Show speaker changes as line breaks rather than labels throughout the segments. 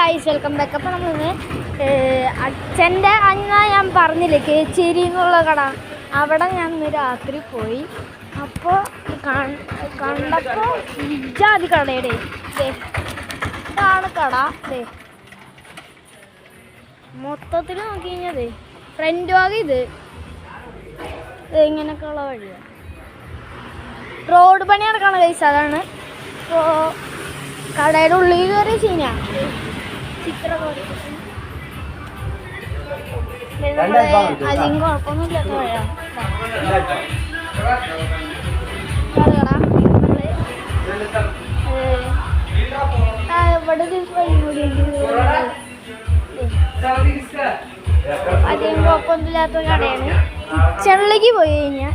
Guys welcome back. അപ്പോൾ നമ്മളിന്ന് അച്ഛൻ്റെ അന്ന് ഞാൻ പറഞ്ഞില്ലേ കേച്ചേരി എന്നുള്ള കട, അവിടെ ഞാൻ ഇന്ന് രാത്രി പോയി. അപ്പോൾ കണ്ടപ്പോൾ ഇജാതി കടയുടെ ഇതാണ് കട. മൊത്തത്തിൽ നോക്കി കഴിഞ്ഞത് ഫ്രണ്ട് ഭാഗം ഇത് ഇങ്ങനെയൊക്കെയുള്ള വഴിയാണ്. റോഡ് പണി നടക്കണ ഗൈസ്, അതാണ്. ഇപ്പോൾ കടയുടെ ഉള്ളിൽ കയറിയ സീനാണ്. ചിത്രമൊക്കെ അധികം കുഴപ്പമൊന്നുമില്ലാത്ത വഴിയാണ്. ഇവിടെ അധികം കുഴപ്പമൊന്നുമില്ലാത്ത കടയാണ്. കിച്ചണിലേക്ക് പോയി കഴിഞ്ഞാൽ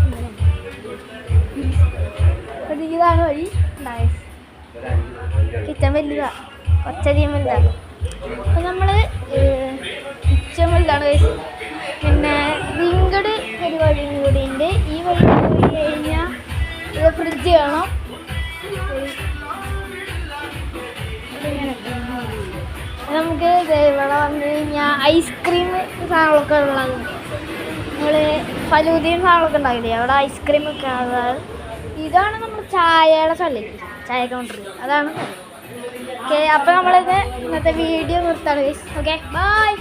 ഇതാണ് വഴി. കിച്ചൺ വലുതാ, കുറച്ചധികം വലുതാണ്. അപ്പം നമ്മൾ കിച്ചൺ വലുതാണ്. പിന്നെ വിങ്കട് ഒരു വഴിയും കൂടി ഉണ്ട്. ഈ വഴി പോയി കഴിഞ്ഞാൽ ഇത് ഫ്രിഡ്ജ് കാണാം. നമുക്ക് ഇവിടെ വന്നു കഴിഞ്ഞാൽ ഐസ്ക്രീം സാധനങ്ങളൊക്കെ ഉള്ളത്. നമ്മൾ ഫലൂദയും സാധനങ്ങളൊക്കെ ഉണ്ടാകില്ലേ, അവിടെ ഐസ്ക്രീമൊക്കെ ഉള്ളത്. ഇതാണ് നമ്മുടെ ചായയുടെ സ്ഥലം, ചായ കൗണ്ടർ അതാണ്. ഓക്കെ, അപ്പോൾ നമ്മളിത് ഇന്നത്തെ വീഡിയോ നിർത്താണ്. Okay, by.